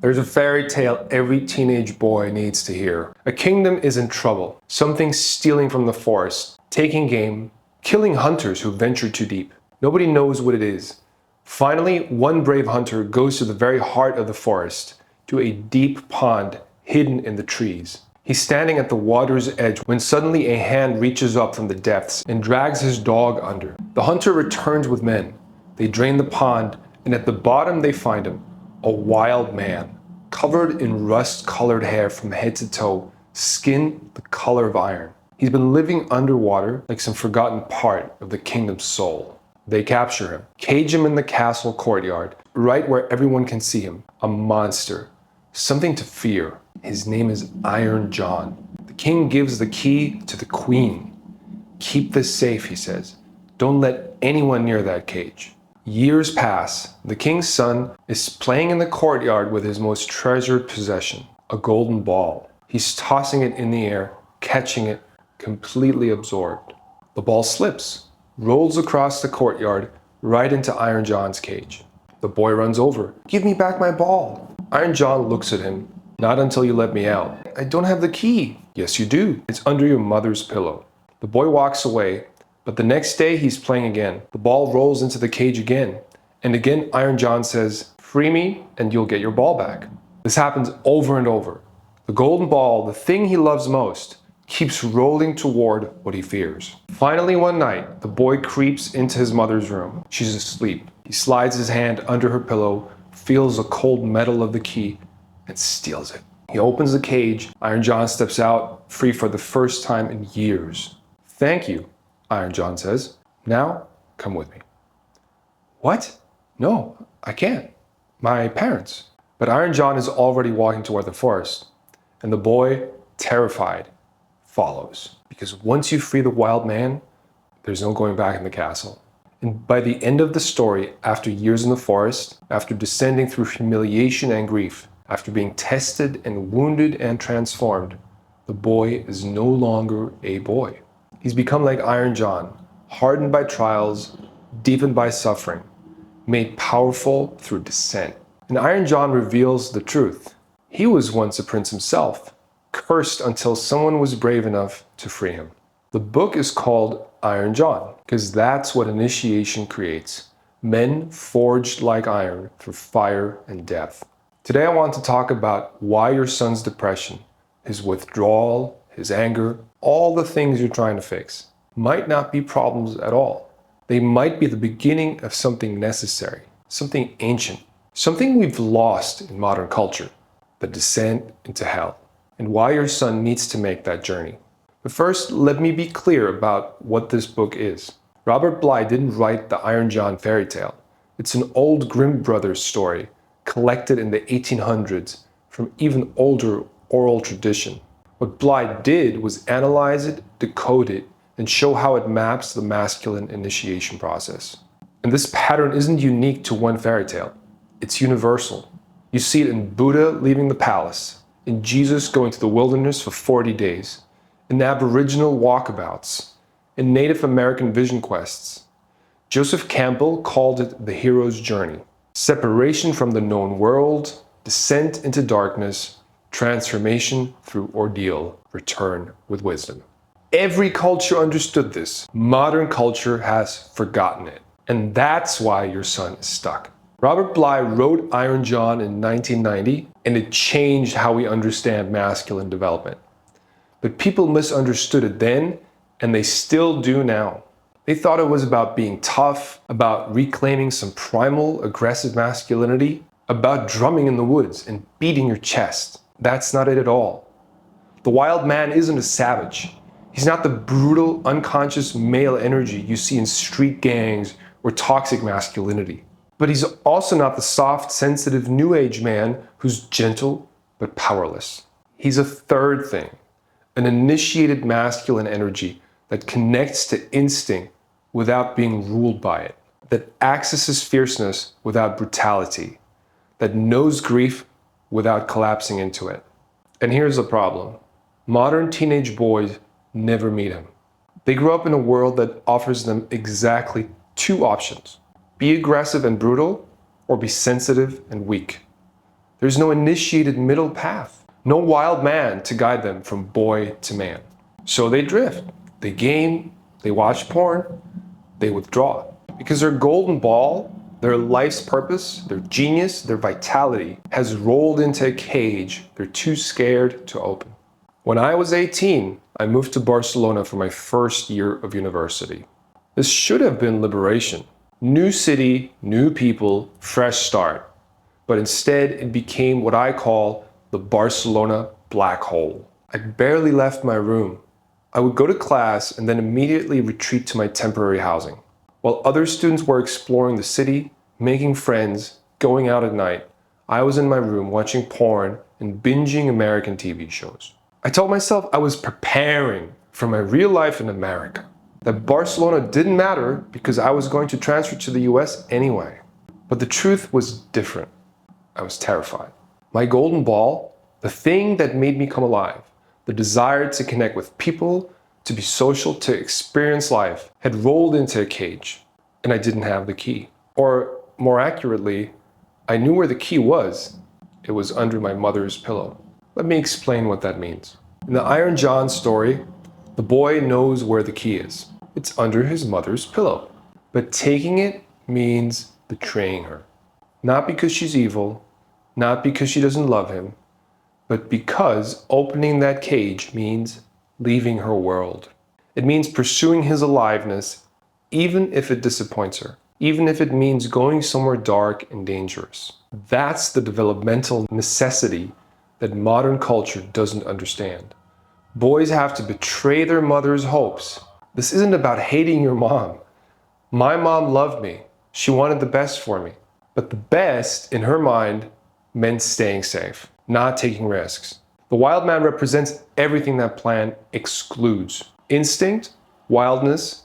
There's a fairy tale every teenage boy needs to hear. A kingdom is in trouble. Something stealing from the forest, taking game, killing hunters who venture too deep. Nobody knows what it is. Finally, one brave hunter goes to the very heart of the forest, to a deep pond hidden in the trees. He's standing at the water's edge when suddenly a hand reaches up from the depths and drags his dog under. The hunter returns with men. They drain the pond, and at the bottom they find him, a wild man, covered in rust-colored hair from head to toe, skin the color of iron. He's been living underwater like some forgotten part of the kingdom's soul. They capture him, cage him in the castle courtyard, right where everyone can see him, a monster, something to fear. His name is Iron John. The king gives the key to the queen. Keep this safe, he says. Don't let anyone near that cage. Years pass. The king's son is playing in the courtyard with his most treasured possession, a golden ball. He's tossing it in the air, catching it, completely absorbed. The ball slips, rolls across the courtyard, right into Iron John's cage. The boy runs over. "Give me back my ball." Iron John looks at him. "Not until you let me out." "I don't have the key." "Yes, you do. It's under your mother's pillow." The boy walks away, but the next day he's playing again. The ball rolls into the cage again. And again, Iron John says, "Free me and you'll get your ball back." This happens over and over. The golden ball, the thing he loves most, keeps rolling toward what he fears. Finally, one night, the boy creeps into his mother's room. She's asleep. He slides his hand under her pillow, feels the cold metal of the key, and steals it. He opens the cage. Iron John steps out, free for the first time in years. "Thank you," Iron John says. "Now, come with me." "What? No, I can't. My parents." But Iron John is already walking toward the forest, and the boy, terrified, follows. Because once you free the wild man, there's no going back in the castle. And by the end of the story, after years in the forest, after descending through humiliation and grief, after being tested and wounded and transformed, the boy is no longer a boy. He's become like Iron John, hardened by trials, deepened by suffering, made powerful through descent. And Iron John reveals the truth. He was once a prince himself, cursed until someone was brave enough to free him. The book is called Iron John because that's what initiation creates. Men forged like iron through fire and death. Today I want to talk about why your son's depression, his withdrawal, his anger, all the things you're trying to fix, might not be problems at all. They might be the beginning of something necessary, something ancient, something we've lost in modern culture, the descent into hell, and why your son needs to make that journey. But first, let me be clear about what this book is. Robert Bly didn't write the Iron John fairy tale. It's an old Grimm Brothers story collected in the 1800s from even older oral tradition. What Bly did was analyze it, decode it, and show how it maps the masculine initiation process. And this pattern isn't unique to one fairy tale. It's universal. You see it in Buddha leaving the palace, in Jesus going to the wilderness for 40 days, in Aboriginal walkabouts, in Native American vision quests. Joseph Campbell called it the hero's journey. Separation from the known world, descent into darkness, transformation through ordeal, return with wisdom. Every culture understood this. Modern culture has forgotten it. And that's why your son is stuck. Robert Bly wrote Iron John in 1990, and it changed how we understand masculine development. But people misunderstood it then, and they still do now. They thought it was about being tough, about reclaiming some primal, aggressive masculinity, about drumming in the woods and beating your chest. That's not it at all. The wild man isn't a savage. He's not the brutal, unconscious male energy you see in street gangs or toxic masculinity. But he's also not the soft, sensitive, new age man who's gentle but powerless. He's a third thing, an initiated masculine energy that connects to instinct without being ruled by it, that accesses fierceness without brutality, that knows grief without collapsing into it. And here's the problem. Modern teenage boys never meet him. They grow up in a world that offers them exactly two options: be aggressive and brutal, or be sensitive and weak. There's no initiated middle path, no wild man to guide them from boy to man. So they drift, they game, they watch porn, they withdraw. Because their golden ball, their life's purpose, their genius, their vitality has rolled into a cage they're too scared to open. When I was 18, I moved to Barcelona for my first year of university. This should have been liberation. New city, new people, fresh start. But instead, it became what I call the Barcelona black hole. I barely left my room. I would go to class and then immediately retreat to my temporary housing. While other students were exploring the city, making friends, going out at night, I was in my room watching porn and binging American TV shows. I told myself I was preparing for my real life in America, that Barcelona didn't matter because I was going to transfer to the US anyway. But the truth was different. I was terrified. My golden ball, the thing that made me come alive, the desire to connect with people, to be social, to experience life, had rolled into a cage, and I didn't have the key. Or more accurately, I knew where the key was. It was under my mother's pillow. Let me explain what that means. In the Iron John story, the boy knows where the key is. It's under his mother's pillow. But taking it means betraying her. Not because she's evil, not because she doesn't love him, but because opening that cage means leaving her world. It means pursuing his aliveness, even if it disappoints her, even if it means going somewhere dark and dangerous. That's the developmental necessity that modern culture doesn't understand. Boys have to betray their mother's hopes. This isn't about hating your mom. My mom loved me. She wanted the best for me. But the best, in her mind, meant staying safe, not taking risks. The wild man represents everything that plan excludes. Instinct, wildness,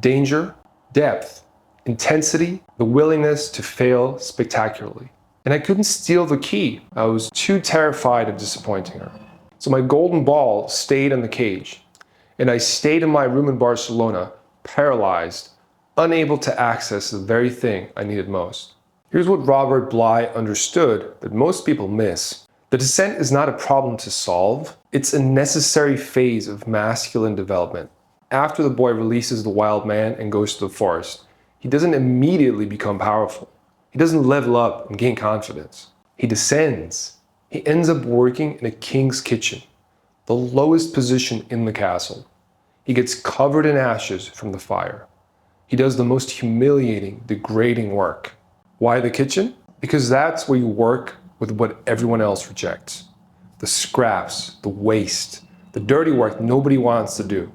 danger, depth, intensity, the willingness to fail spectacularly. And I couldn't steal the key. I was too terrified of disappointing her. So my golden ball stayed in the cage. And I stayed in my room in Barcelona, paralyzed, unable to access the very thing I needed most. Here's what Robert Bly understood that most people miss. The descent is not a problem to solve. It's a necessary phase of masculine development. After the boy releases the wild man and goes to the forest, he doesn't immediately become powerful. He doesn't level up and gain confidence. He descends. He ends up working in a king's kitchen, the lowest position in the castle. He gets covered in ashes from the fire. He does the most humiliating, degrading work. Why the kitchen? Because that's where you work with what everyone else rejects. The scraps, the waste, the dirty work nobody wants to do.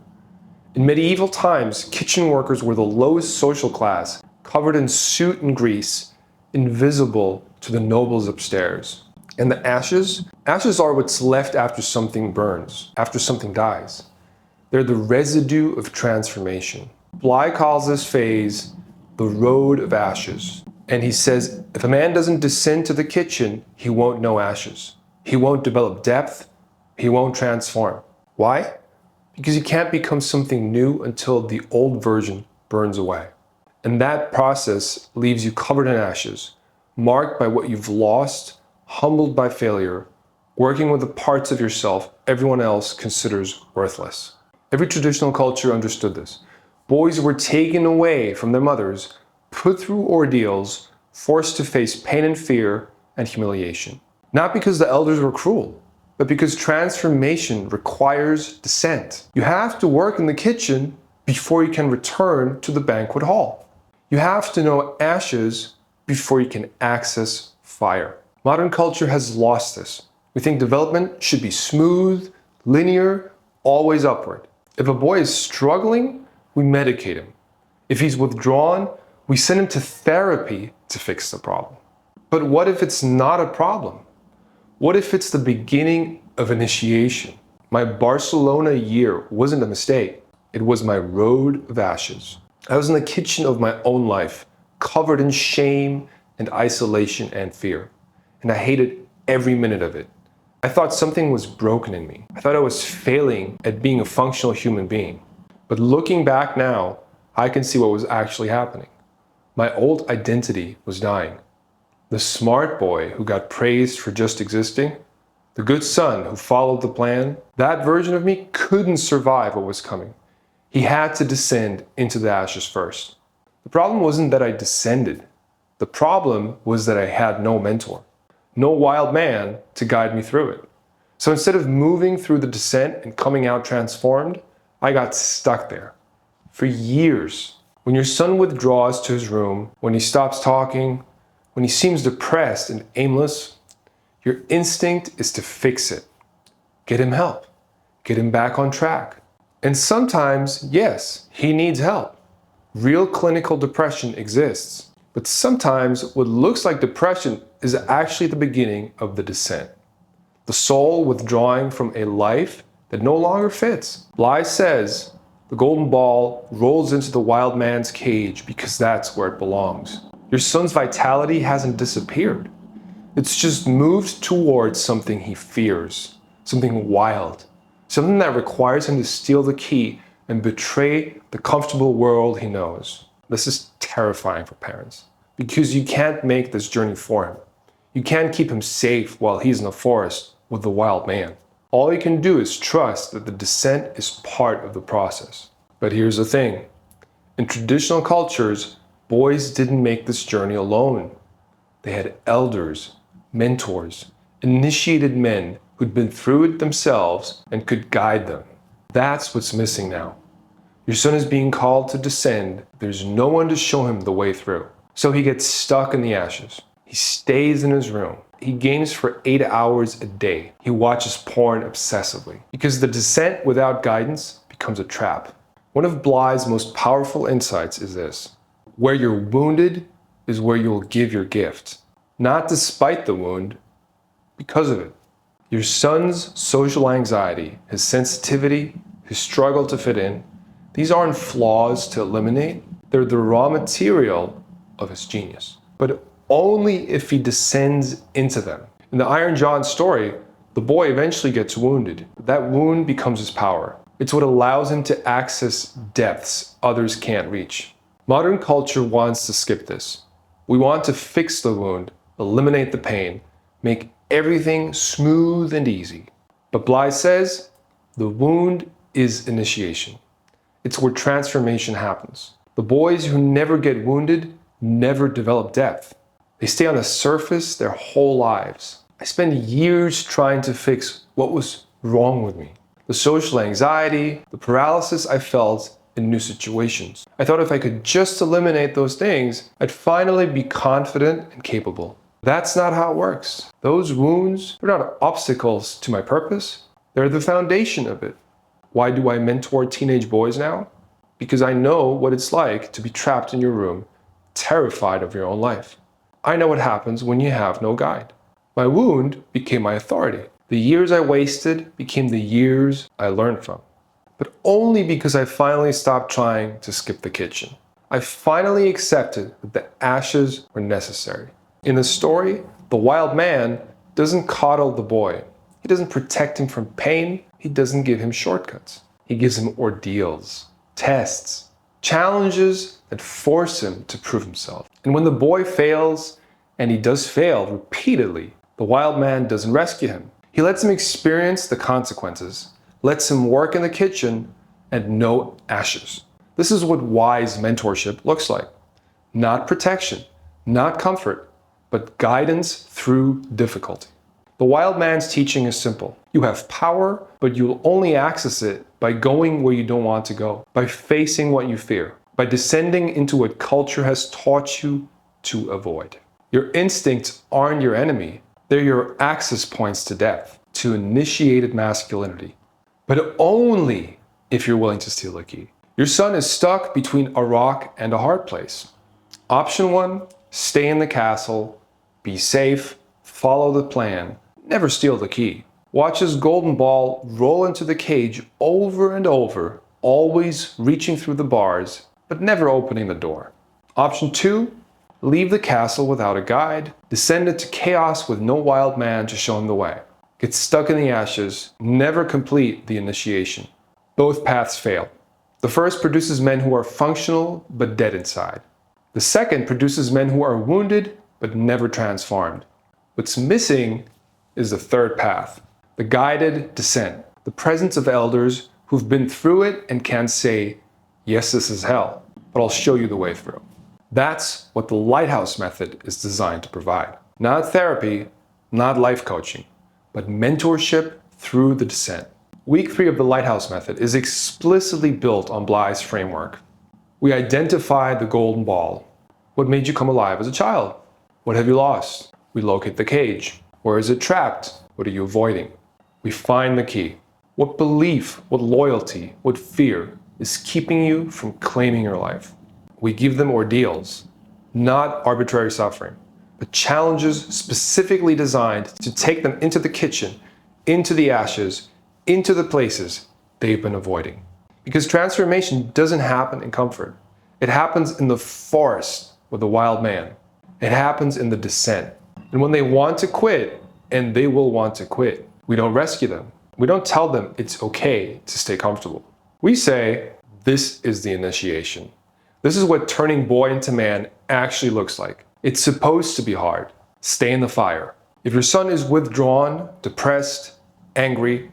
In medieval times, kitchen workers were the lowest social class, covered in soot and grease, invisible to the nobles upstairs. And the ashes? Ashes are what's left after something burns, after something dies. They're the residue of transformation. Bly calls this phase the road of ashes. And he says, if a man doesn't descend to the kitchen, he won't know ashes. He won't develop depth. He won't transform. Why? Because you can't become something new until the old version burns away. And that process leaves you covered in ashes, marked by what you've lost, humbled by failure, working with the parts of yourself everyone else considers worthless. Every traditional culture understood this. Boys were taken away from their mothers, put through ordeals, forced to face pain and fear and humiliation. Not because the elders were cruel, but because transformation requires descent. You have to work in the kitchen before you can return to the banquet hall. You have to know ashes before you can access fire. Modern culture has lost this. We think development should be smooth, linear, always upward. If a boy is struggling, we medicate him. If he's withdrawn, we send him to therapy to fix the problem. But what if it's not a problem? What if it's the beginning of initiation? My Barcelona year wasn't a mistake. It was my road of ashes. I was in the kitchen of my own life, covered in shame and isolation and fear. And I hated every minute of it. I thought something was broken in me. I thought I was failing at being a functional human being. But looking back now, I can see what was actually happening. My old identity was dying. The smart boy who got praised for just existing, the good son who followed the plan, that version of me couldn't survive what was coming. He had to descend into the ashes first. The problem wasn't that I descended. The problem was that I had no mentor, no wild man to guide me through it. So instead of moving through the descent and coming out transformed, I got stuck there for years. When your son withdraws to his room, when he stops talking, when he seems depressed and aimless, your instinct is to fix it. Get him help. Get him back on track. And sometimes, yes, he needs help. Real clinical depression exists. But sometimes what looks like depression is actually the beginning of the descent. The soul withdrawing from a life that no longer fits. Blythe says, the golden ball rolls into the wild man's cage because that's where it belongs. Your son's vitality hasn't disappeared. It's just moved towards something he fears, something wild, something that requires him to steal the key and betray the comfortable world he knows. This is terrifying for parents because you can't make this journey for him. You can't keep him safe while he's in the forest with the wild man. All you can do is trust that the descent is part of the process. But here's the thing. In traditional cultures, boys didn't make this journey alone. They had elders, mentors, initiated men who'd been through it themselves and could guide them. That's what's missing now. Your son is being called to descend. There's no one to show him the way through. So he gets stuck in the ashes. He stays in his room. He games for 8 hours a day. He watches porn obsessively because the descent without guidance becomes a trap. One of Blythe's most powerful insights is this: where you're wounded is where you'll give your gift. Not despite the wound, because of it. Your son's social anxiety, his sensitivity, his struggle to fit in, these aren't flaws to eliminate. They're the raw material of his genius. But only if he descends into them. In the Iron John story, the boy eventually gets wounded. That wound becomes his power. It's what allows him to access depths others can't reach. Modern culture wants to skip this. We want to fix the wound, eliminate the pain, make everything smooth and easy. But Blythe says, the wound is initiation. It's where transformation happens. The boys who never get wounded never develop depth. They stay on the surface their whole lives. I spent years trying to fix what was wrong with me. The social anxiety, the paralysis I felt in new situations. I thought if I could just eliminate those things, I'd finally be confident and capable. That's not how it works. Those wounds are not obstacles to my purpose. They're the foundation of it. Why do I mentor teenage boys now? Because I know what it's like to be trapped in your room, terrified of your own life. I know what happens when you have no guide. My wound became my authority. The years I wasted became the years I learned from. But only because I finally stopped trying to skip the kitchen. I finally accepted that the ashes were necessary. In the story, the wild man doesn't coddle the boy. He doesn't protect him from pain. He doesn't give him shortcuts. He gives him ordeals, tests, challenges that force him to prove himself. And when the boy fails, and he does fail repeatedly, the wild man doesn't rescue him. He lets him experience the consequences, lets him work in the kitchen, and no ashes. This is what wise mentorship looks like. Not protection, not comfort, but guidance through difficulty. The wild man's teaching is simple. You have power, but you'll only access it by going where you don't want to go, by facing what you fear, by descending into what culture has taught you to avoid. Your instincts aren't your enemy. They're your access points to depth, to initiated masculinity. But only if you're willing to steal the key. Your son is stuck between a rock and a hard place. Option 1, stay in the castle, be safe, follow the plan, never steal the key. Watch his golden ball roll into the cage over and over, always reaching through the bars, but never opening the door. Option 2, leave the castle without a guide, descend into chaos with no wild man to show him the way. Get stuck in the ashes, never complete the initiation. Both paths fail. The first produces men who are functional but dead inside. The second produces men who are wounded but never transformed. What's missing is the third path, the guided descent, the presence of elders who've been through it and can say, yes, this is hell, but I'll show you the way through. That's what the Lighthouse method is designed to provide. Not therapy, not life coaching, but mentorship through the descent. Week 3 of the Lighthouse method is explicitly built on Bly's framework. We identify the golden ball. What made you come alive as a child? What have you lost? We locate the cage. Where is it trapped? What are you avoiding? We find the key. What belief, what loyalty, what fear is keeping you from claiming your life? We give them ordeals, not arbitrary suffering, but challenges specifically designed to take them into the kitchen, into the ashes, into the places they've been avoiding. Because transformation doesn't happen in comfort. It happens in the forest with the wild man. It happens in the descent. And when they want to quit, and they will want to quit, we don't rescue them. We don't tell them it's okay to stay comfortable. We say, this is the initiation. This is what turning boy into man actually looks like. It's supposed to be hard. Stay in the fire. If your son is withdrawn, depressed, angry,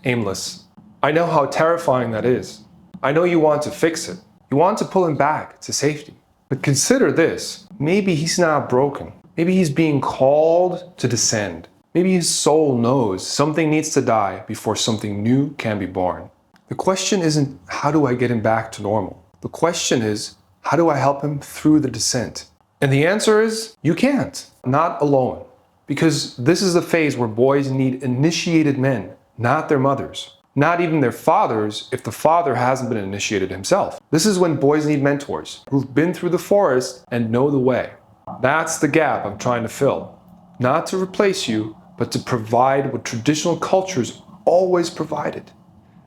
aimless, I know how terrifying that is. I know you want to fix it. You want to pull him back to safety. But consider this. Maybe he's not broken. Maybe he's being called to descend. Maybe his soul knows something needs to die before something new can be born. The question isn't, how do I get him back to normal? The question is, how do I help him through the descent? And the answer is, you can't. Not alone. Because this is the phase where boys need initiated men, not their mothers. Not even their fathers if the father hasn't been initiated himself. This is when boys need mentors who've been through the forest and know the way. That's the gap I'm trying to fill. Not to replace you, but to provide what traditional cultures always provided.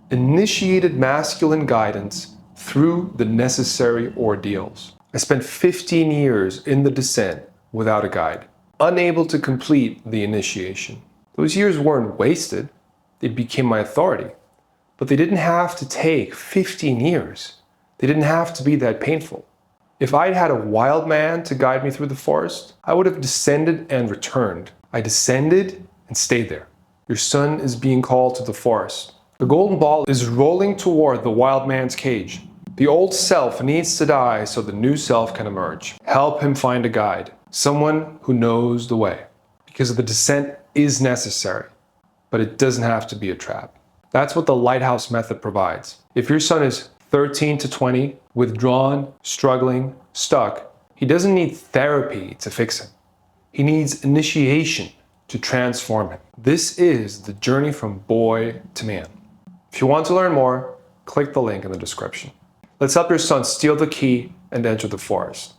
Initiated masculine guidance through the necessary ordeals. I spent 15 years in the descent without a guide, unable to complete the initiation. Those years weren't wasted. They became my authority. But they didn't have to take 15 years. They didn't have to be that painful. If I'd had a wild man to guide me through the forest, I would have descended and returned. I descended and stayed there. Your son is being called to the forest. The golden ball is rolling toward the wild man's cage. The old self needs to die so the new self can emerge. Help him find a guide, someone who knows the way. Because the descent is necessary, but it doesn't have to be a trap. That's what the Lighthouse method provides. If your son is 13 to 20, withdrawn, struggling, stuck, he doesn't need therapy to fix him. He needs initiation to transform him. This is the journey from boy to man. If you want to learn more, click the link in the description. Let's help your son steal the key and enter the forest.